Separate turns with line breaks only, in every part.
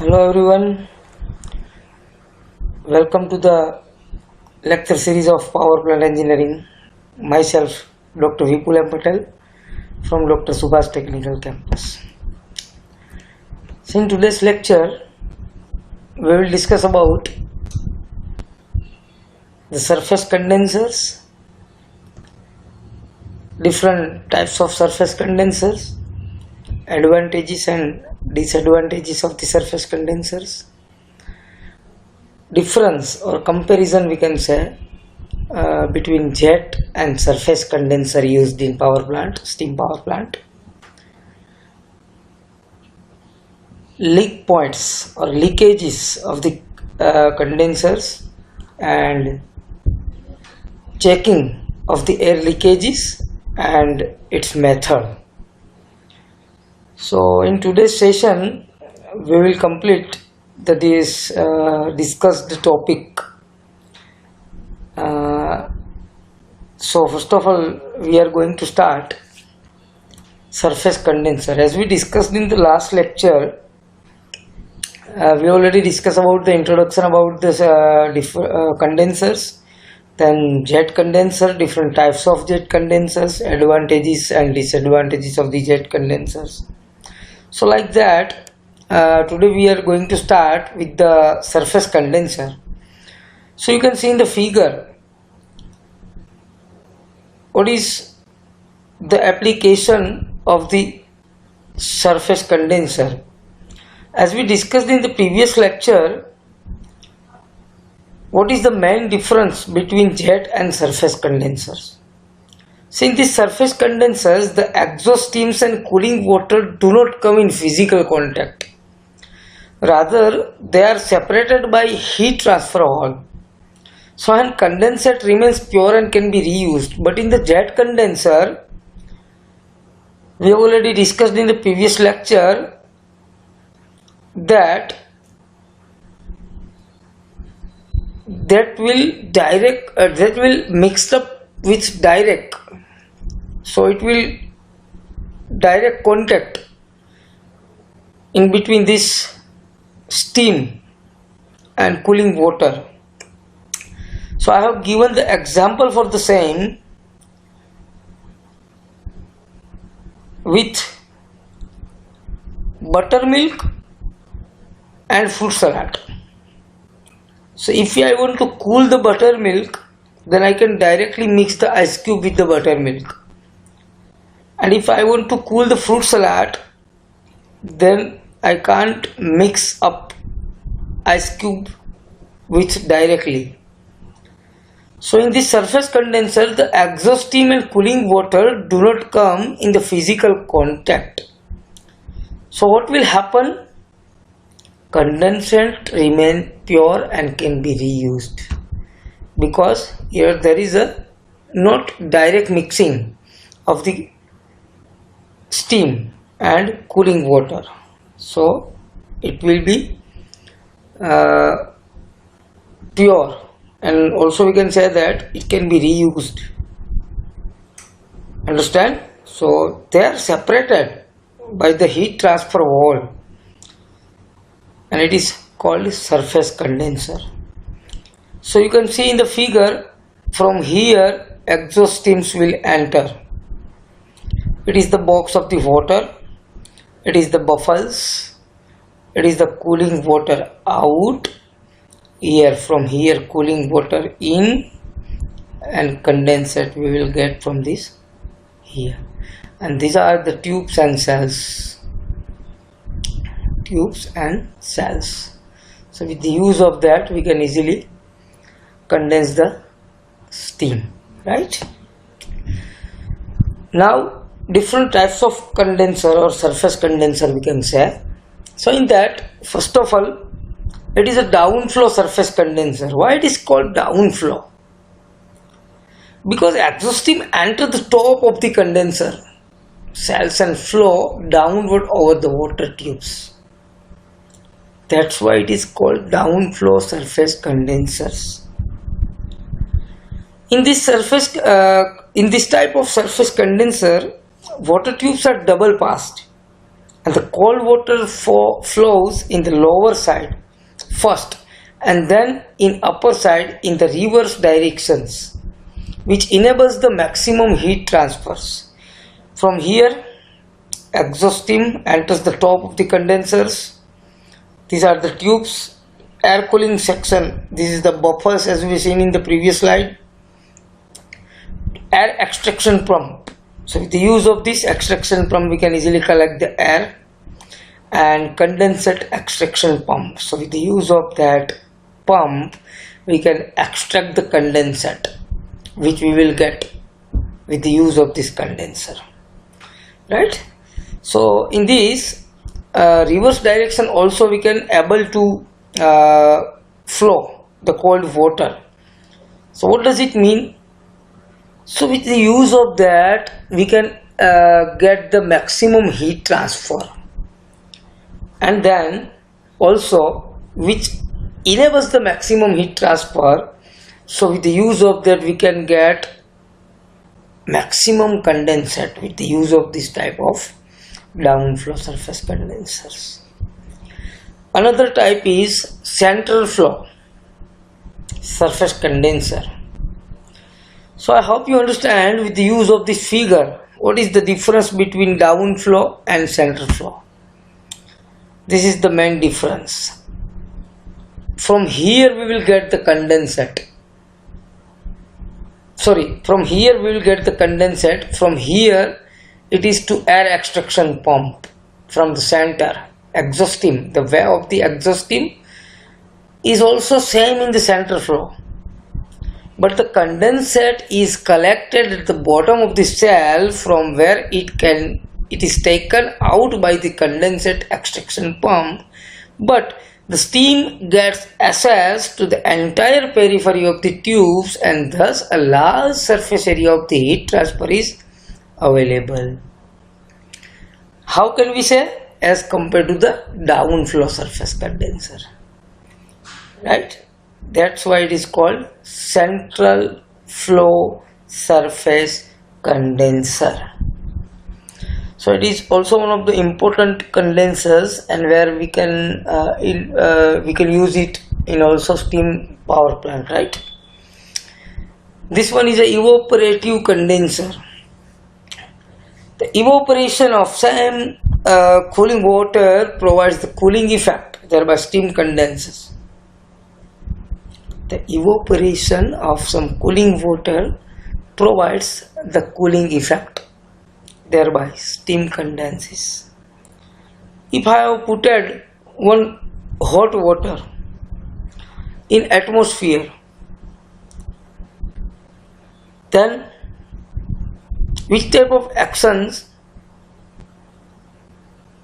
Hello everyone, welcome to the lecture series of Power Plant Engineering. Myself, Dr. Vipul M. Patel from Dr. Subhash Technical Campus. So in today's lecture, we will discuss about the surface condensers, different types of surface condensers, advantages and disadvantages of the surface condensers, difference or comparison we can say between jet and surface condenser used in power plant, steam power plant, leak points or leakages of the condensers and checking of the air leakages and its method. So in today's session we will complete discuss the topic. So first of all we are going to start surface condenser. As we discussed in the last lecture, we already discussed about the introduction about this condensers, then jet condenser, different types of jet condensers, advantages and disadvantages of the jet condensers. So like that, today we are going to start with the surface condenser. So you can see in the figure what is the application of the surface condenser. As we discussed in the previous lecture, what is the main difference between jet and surface condensers? See, in these surface condensers, the exhaust steams and cooling water do not come in physical contact. Rather, they are separated by heat transfer wall. So, and condensate remains pure and can be reused. But in the jet condenser, we have already discussed in the previous lecture that will mix up with direct. So it will direct contact in between this steam and cooling water. So I have given the example for the same with buttermilk and fruit salad. So if I want to cool the buttermilk, then I can directly mix the ice cube with the buttermilk. And if I want to cool the fruit salad, then I can't mix up ice cube with directly. So in this surface condenser, the exhaust steam and cooling water do not come in the physical contact. So what will happen? Condensate remain pure and can be reused, because here there is a not direct mixing of the steam and cooling water, so it will be pure, and also we can say that it can be reused. Understand? So they are separated by the heat transfer wall, and it is called surface condenser. So you can see in the figure, from here exhaust steams will enter. It is the box of the water, it is the buffers, it is the cooling water out, here from here cooling water in, and condensate we will get from this here. And these are the tubes and cells. So with the use of that we can easily condense the steam, right? Now different types of condenser or surface condenser we can say. So in that, first of all, it is a downflow surface condenser. Why it is called downflow? Because exhaust steam enter the top of the condenser cells and flow downward over the water tubes. That's why it is called downflow surface condensers. In this type of surface condenser, water tubes are double passed and the cold water flows in the lower side first and then in upper side in the reverse directions, which enables the maximum heat transfers. From here, exhaust steam enters the top of the condensers. These are the tubes. Air cooling section, this is the buffers as we seen in the previous slide. Air extraction pump. So with the use of this extraction pump, we can easily collect the air. And condensate extraction pump. So with the use of that pump, we can extract the condensate, which we will get with the use of this condenser, right? So in this reverse direction also we can able to flow the cold water. So what does it mean? So with the use of that we can get the maximum heat transfer, and then also which enables the maximum heat transfer. So with the use of that we can get maximum condensate with the use of this type of downflow surface condensers. Another type is central flow surface condenser. So I hope you understand with the use of this figure what is the difference between downflow and central flow. This is the main difference. From here we will get the condensate. From here we will get the condensate. From here it is to air extraction pump from the center. Exhaust steam, the way of the exhaust steam is also same in the central flow. But the condensate is collected at the bottom of the cell from where it is taken out by the condensate extraction pump, but the steam gets access to the entire periphery of the tubes and thus a large surface area of the heat transfer is available. How can we say? As compared to the downflow surface condenser, right? That's why it is called central flow surface condenser. So it is also one of the important condensers, and where we can use it in also steam power plant, right? This one is a evaporative condenser. The evaporation of some cooling water provides the cooling effect, thereby steam condenses. The evaporation of some cooling water provides the cooling effect, thereby steam condenses. If I have put one hot water in atmosphere, then which type of actions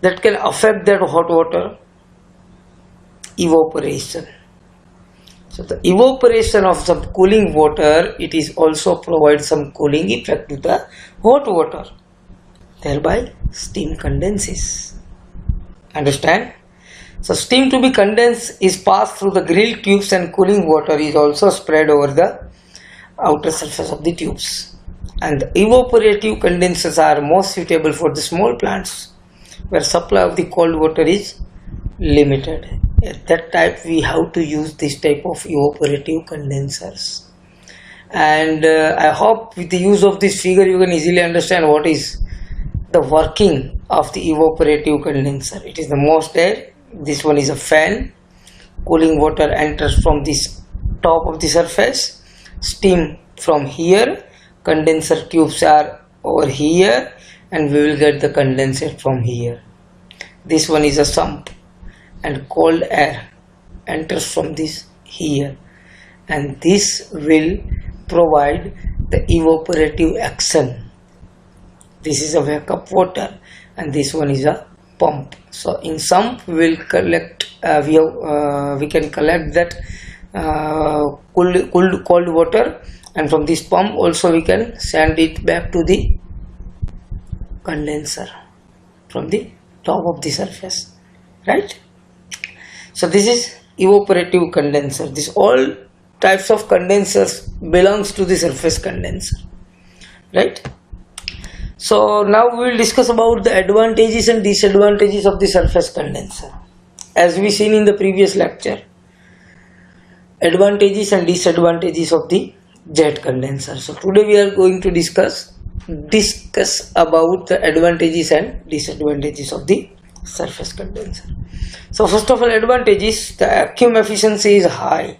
that can affect that hot water? Evaporation. So the evaporation of some cooling water, it is also provides some cooling effect to the hot water, thereby steam condenses. Understand? So steam to be condensed is passed through the grill tubes and cooling water is also spread over the outer surface of the tubes. And the evaporative condensers are most suitable for the small plants where supply of the cold water is limited. At that type we have to use this type of evaporative condensers. And I hope with the use of this figure you can easily understand what is the working of the evaporative condenser. It is the most air. This one is a fan. Cooling water enters from this top of the surface. Steam from here. Condenser tubes are over here, and we will get the condensate from here. This one is a sump, and cold air enters from this here, and this will provide the evaporative action. This is a backup water, and this one is a pump. So in sump we will collect we can collect that cold water, and from this pump also we can send it back to the condenser from the top of the surface, right? So this is evaporative condenser. This all types of condensers belongs to the surface condenser, right? So now we will discuss about the advantages and disadvantages of the surface condenser. As we seen in the previous lecture, advantages and disadvantages of the jet condenser. So today we are going to discuss about the advantages and disadvantages of the surface condenser. So first of all, advantages: the vacuum efficiency is high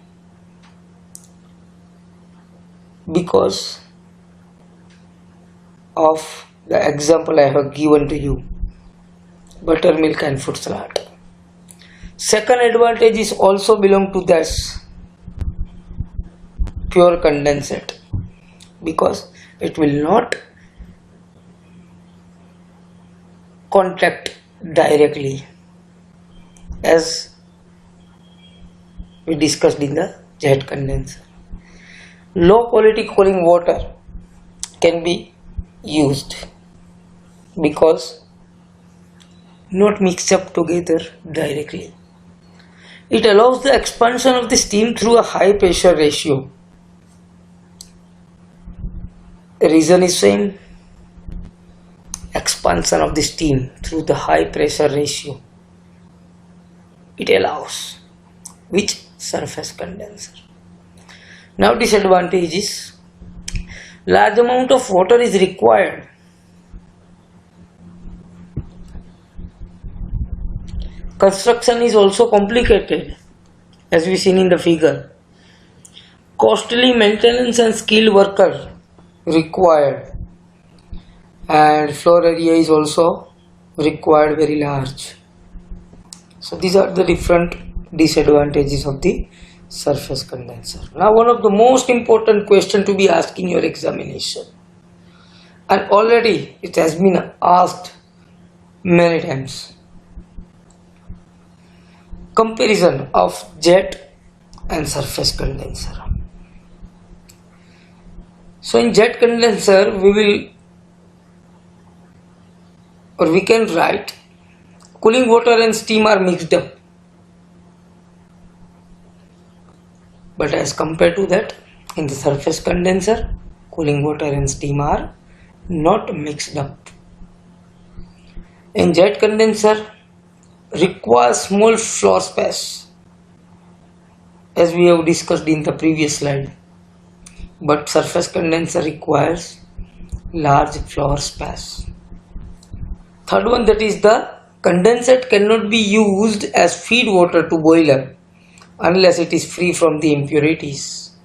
because of the example I have given to you, buttermilk and fruit salad. Second advantage is also belong to this pure condensate because it will not contact directly as we discussed in the jet condenser. Low quality cooling water can be used because not mixed up together directly. It allows the expansion of the steam through a high pressure ratio. The reason is same: expansion of the steam through the high pressure ratio. It allows which surface condenser. Now disadvantage is large amount of water is required. Construction is also complicated as we seen in the figure. Costly maintenance and skilled worker required, and floor area is also required very large. So these are the different disadvantages of the surface condenser. Now one of the most important question to be asked in your examination, and already it has been asked many times: comparison of jet and surface condenser. So in jet condenser we can write cooling water and steam are mixed up, but as compared to that, in the surface condenser, cooling water and steam are not mixed up. In jet condenser requires small floor space as we have discussed in the previous slide, but surface condenser requires large floor space. Third one, that is the condensate cannot be used as feed water to boiler unless it is free from the impurities,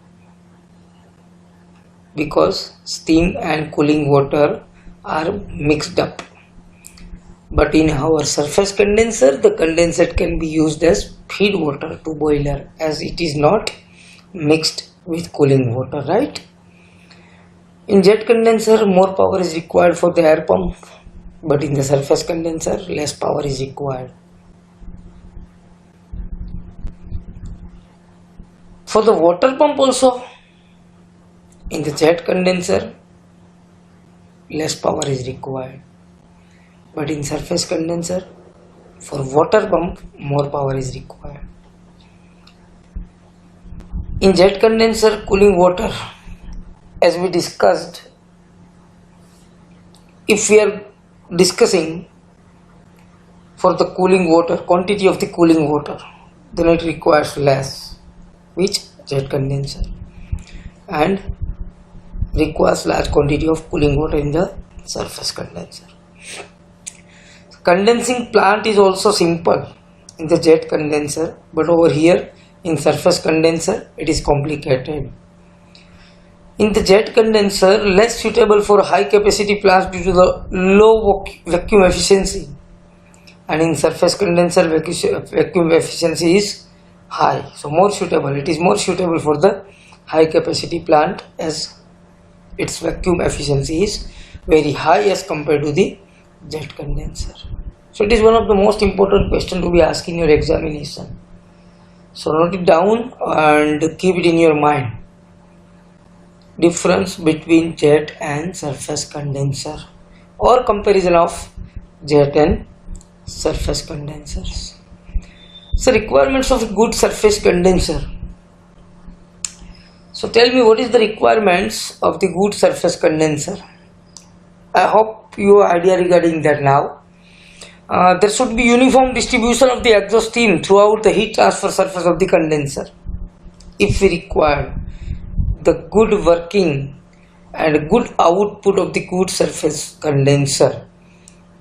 because steam and cooling water are mixed up. But in our surface condenser, the condensate can be used as feed water to boiler as it is not mixed with cooling water, right? In jet condenser, more power is required for the air pump, but in the surface condenser, less power is required. For the water pump also, in the jet condenser, less power is required, but in surface condenser, for water pump, more power is required. In jet condenser, cooling water, as we discussed, if we are discussing for the cooling water, quantity of the cooling water, then it requires less, which jet condenser, and requires large quantity of cooling water in the surface condenser. Condensing plant is also simple in the jet condenser, but over here in surface condenser it is complicated. In the jet condenser, less suitable for high capacity plants due to the low vacuum efficiency, and in surface condenser vacuum efficiency is high, so more suitable. It is more suitable for the high capacity plant as its vacuum efficiency is very high as compared to the jet condenser. So it is one of the most important question to be asked in your examination. So note it down and keep it in your mind. Difference between jet and surface condenser, or comparison of jet and surface condensers. So requirements of a good surface condenser. So tell me, what is the requirements of the good surface condenser? I hope you idea regarding that now. There should be uniform distribution of the exhaust steam throughout the heat transfer surface of the condenser. If we require the good working and good output of the good surface condenser,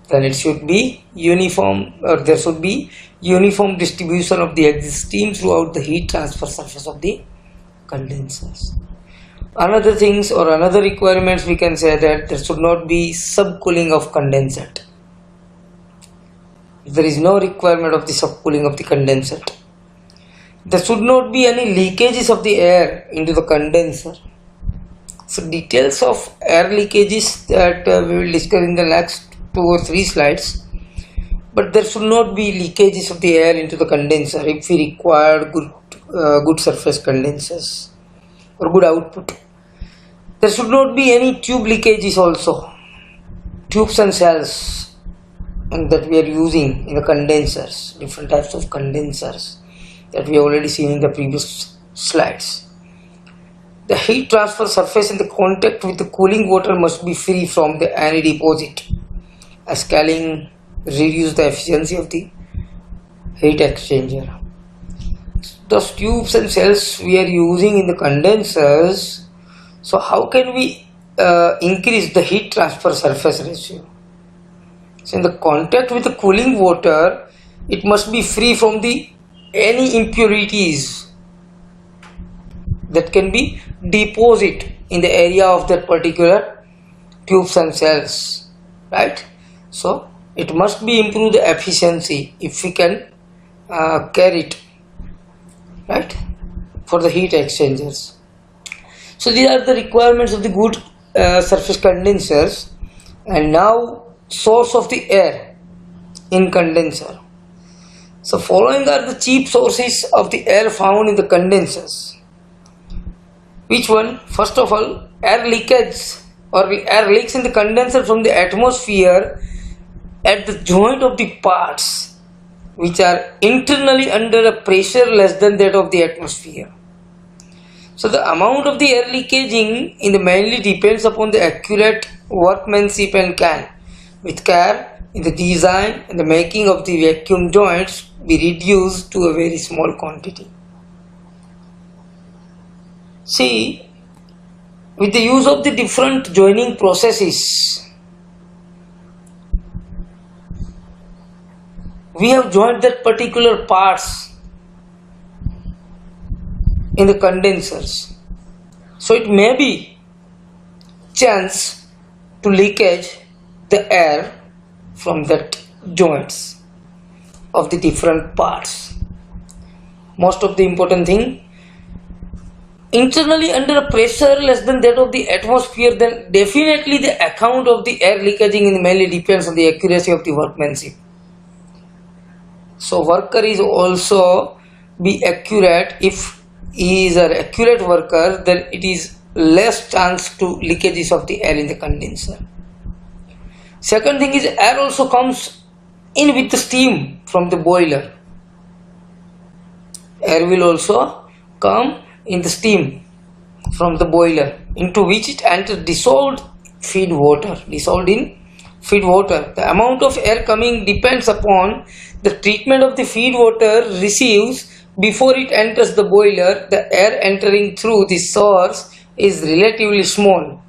then it should be uniform, or there should be uniform distribution of the exhaust steam throughout the heat transfer surface of the condensers. Another things or another requirements, we can say that there should not be subcooling of condensate. There is no requirement of the subcooling of the condensate. There should not be any leakages of the air into the condenser. So details of air leakages that we will discuss in the next 2 or 3 slides. But there should not be leakages of the air into the condenser if we require good surface condensers or good output. There should not be any tube leakages also. Tubes and cells that we are using in the condensers, different types of condensers that we have already seen in the previous slides. The heat transfer surface in the contact with the cooling water must be free from any deposit, as scaling reduces the efficiency of the heat exchanger. Those tubes and cells we are using in the condensers, so how can we increase the heat transfer surface ratio? So in the contact with the cooling water, it must be free from any impurities that can be deposit in the area of that particular tubes and cells, right? So it must be improve the efficiency if we can carry it, right, for the heat exchangers. So these are the requirements of the good surface condensers. And now source of the air in condenser. So following are the cheap sources of the air found in the condensers. Which one? First of all, air leakage or air leaks in the condenser from the atmosphere at the joint of the parts which are internally under a pressure less than that of the atmosphere. So the amount of the air leakaging in the mainly depends upon the accurate workmanship and can, with care in the design and the making of the vacuum joints, be reduced to a very small quantity. See, with the use of the different joining processes, we have joined that particular parts in the condensers. So it may be chance to leakage the air from that joints of the different parts. Most of the important thing, internally under a pressure less than that of the atmosphere, then definitely the account of the air leakaging mainly depends on the accuracy of the workmanship. So worker is also be accurate. If he is an accurate worker, then it is less chance to leakages of the air in the condenser. Second thing is, air also comes in with the steam from the boiler. Air will also come in the steam from the boiler, into which it enters dissolved feed water. The amount of air coming depends upon the treatment of the feed water receives before it enters the boiler. The air entering through the source is relatively small.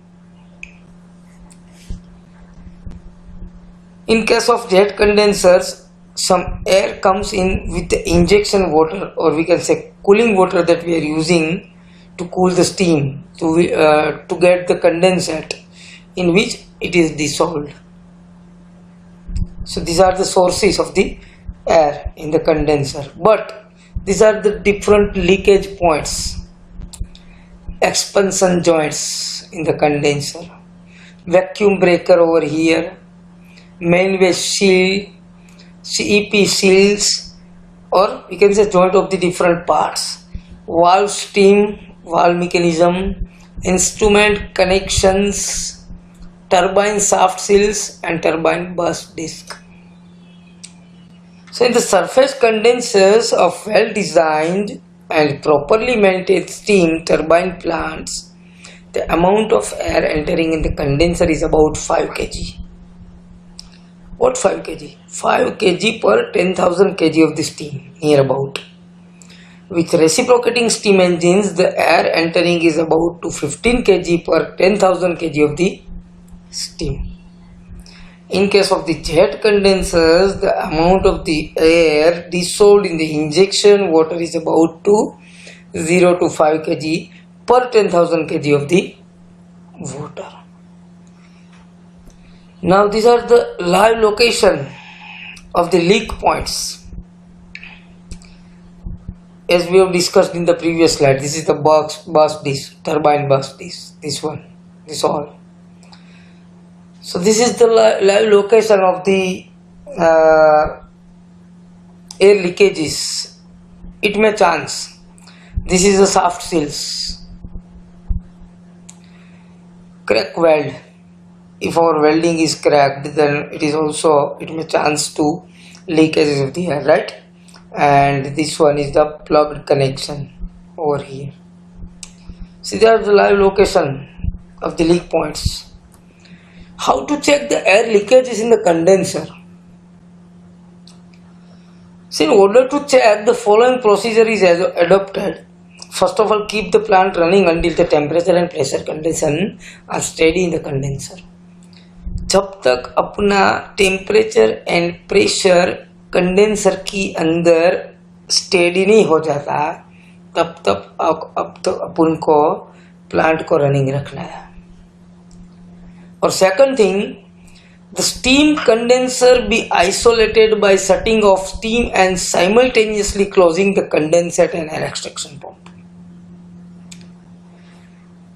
In case of jet condensers, some air comes in with the injection water, or we can say cooling water, that we are using to cool the steam to get the condensate in which it is dissolved. So these are the sources of the air in the condenser, but these are the different leakage points. Expansion joints in the condenser, vacuum breaker over here, main waste seal, CEP seals, or we can say joint of the different parts, valve steam, valve mechanism, instrument connections, turbine shaft seals and turbine burst disc. So in the surface condensers of well designed and properly maintained steam turbine plants, the amount of air entering in the condenser is about 5 kg. What 5 kg? 5 kg per 10,000 kg of the steam, near about. With reciprocating steam engines, the air entering is about to 15 kg per 10,000 kg of the steam. In case of the jet condensers, the amount of the air dissolved in the injection water is about to 0 to 5 kg per 10,000 kg of the water. Now these are the live location of the leak points. As we have discussed in the previous slide, this is the burst disk, turbine burst disk, this one, this all. So this is the live location of the air leakages. It may chance. This is the shaft seals. Crack weld. If our welding is cracked, then it may chance to leakages of the air, right? And this one is the plugged connection over here. See, there are the live location of the leak points. How to check the air leakages in the condenser? See, in order to check, the following procedure is adopted. First of all, keep the plant running until the temperature and pressure condition are steady in the condenser. जब तक अपना temperature and pressure condenser की अंदर steady नहीं हो जाता, तब तक अपन को प्लांट को रनिंग रखना है. और second thing, the steam condenser be isolated by shutting off steam and simultaneously closing the condenser and air extraction pump.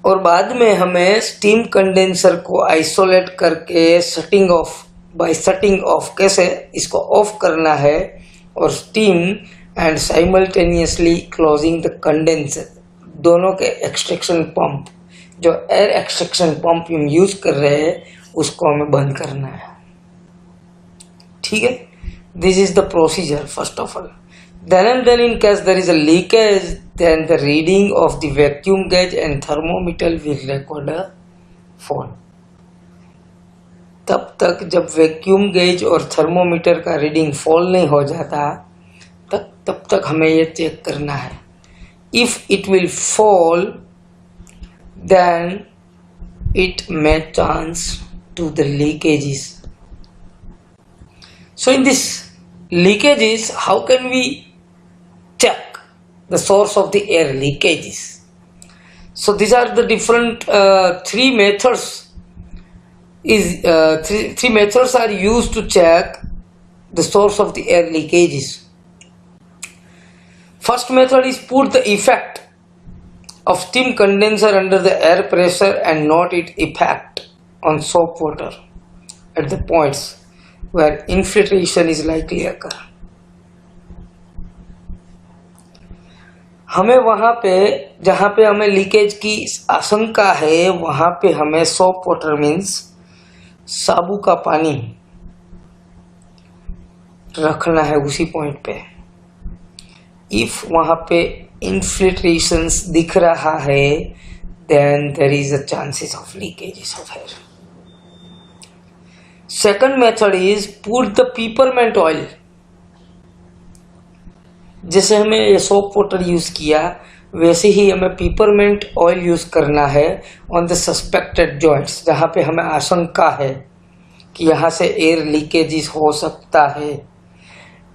और बाद में हमें स्टीम कंडेंसर को आइसोलेट करके शटिंग ऑफ कैसे इसको ऑफ करना है, और steam and simultaneously closing the condenser, दोनों के एक्सट्रैक्शन पंप, जो एयर एक्सट्रैक्शन पंप हम यूज कर रहे हैं, उसको हमें बंद करना है. ठीक है, this is the procedure first of all. Then in case there is a leakage, then the reading of the vacuum gauge and thermometer will record a fall. तब तक जब वैक्यूम गेज और थर्मोमीटर का रीडिंग फॉल नहीं हो जाता, तब तक हमें ये चेक करना है. If it will fall, then it may chance to the leakages. So in this leakages, how can we check the source of the air leakages? So these are the different three methods. Three methods are used to check the source of the air leakages. First method is put the effect of steam condenser under the air pressure and note its effect on soap water at the points where infiltration is likely to occur. हमें वहां पे जहां पे हमें leakage की आशंका है, वहां पे हमें सोप वाटर मीन्स साबु का पानी रखना है उसी पॉइंट पे. इफ वहां पे इन्फिल्ट्रेशंस दिख रहा है, then there is a chances of leakages of air. Second method is put the peppermint oil. जैसे हमें ये सोप वाटर यूज किया, वैसे ही हमें पिपरमेंट ऑयल यूज करना है ऑन द सस्पेक्टेड जॉइंट्स, जहां पे हमें आशंका है कि यहाँ से एयर लीकेजेस हो सकता है.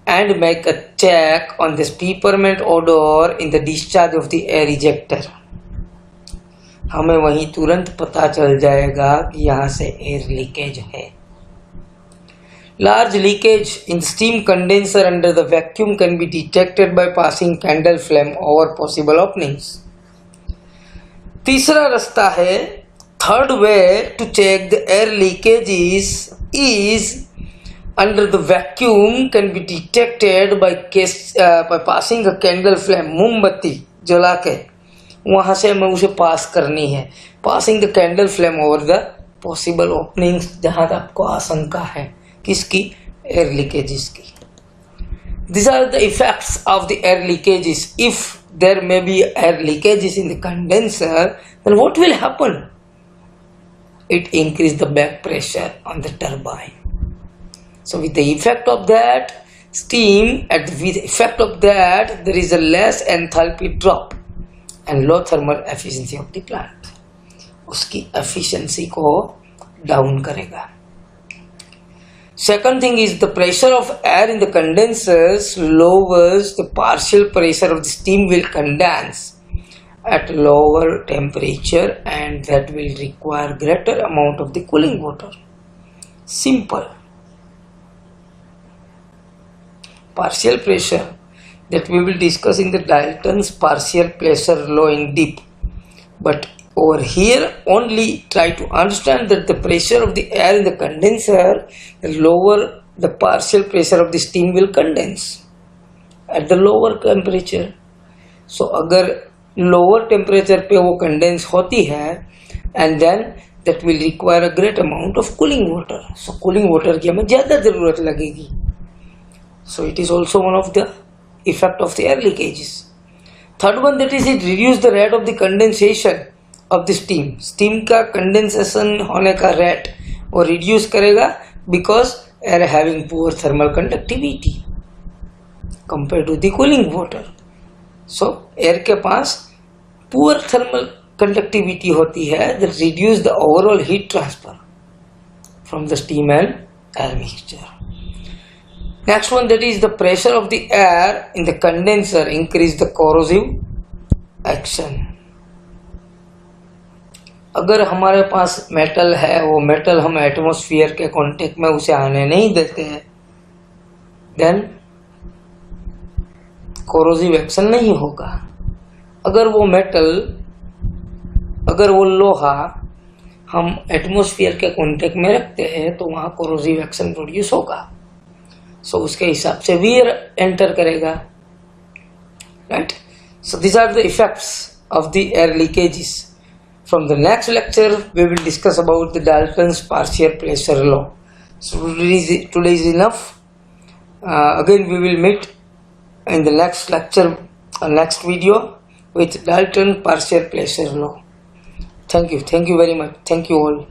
And make a check on this peppermint odour in the discharge of the air ejector. हमें वहीं तुरंत पता चल जाएगा कि यहाँ से एयर लीकेज है. Large leakage in the steam condenser under the vacuum can be detected by passing candle flame over possible openings. तीसरा रास्ता है, third way to check the air leakages is under the vacuum can be detected by passing a candle flame. मोमबत्ती जला के वहां से हमें उसे पास करनी है. Passing the candle flame over the possible openings, जहां आपको आशंका है किसकी, एयर लीकेजेस की. These are the effects of the air leakages. If there may be air leakages in the condenser, then what will happen? It increase the back pressure on the turbine. So with the effect of that steam, with the effect of that, there is a less enthalpy drop and low thermal efficiency of the plant. उसकी efficiency को down करेगा. Second thing is the pressure of air in the condensers lowers the partial pressure of the steam will condense at lower temperature, and that will require greater amount of the cooling water. Simple. Partial pressure that we will discuss in the Dalton's partial pressure law in deep, but over here only try to understand that the pressure of the air in the condenser, the lower the partial pressure of the steam will condense at the lower temperature. So अगर lower temperature पे वो condense होती है, and then that will require a great amount of cooling water. So cooling water की हमें ज़्यादा ज़रूरत लगेगी. So it is also one of the effect of the air leakages. Third one, that is it reduce the rate of the condensation of the steam. Steam का condensation होने का rate वो reduce करेगा because air having poor thermal conductivity compared to the cooling water. So air के पास poor thermal conductivity होती है that reduce the overall heat transfer from the steam and air mixture. Next one, that is the pressure of the air in the condenser increase the corrosive action. अगर हमारे पास metal है, वो metal हम atmosphere के contact में उसे आने नहीं देते हैं, देन कोरोसिव एक्शन नहीं होगा. अगर वो मेटल, अगर वो लोहा हम एटमॉस्फेयर के कांटेक्ट में रखते हैं तो वहां कोरोसिव एक्शन प्रोड्यूस होगा. सो उसके हिसाब से वियर एंटर करेगा. Right. So this are the effects of the air leakages. From the next lecture, we will discuss about the Dalton's partial pressure law. So today is enough. Again, we will meet in the next lecture, next video with Dalton partial pressure law. Thank you very much. Thank you all.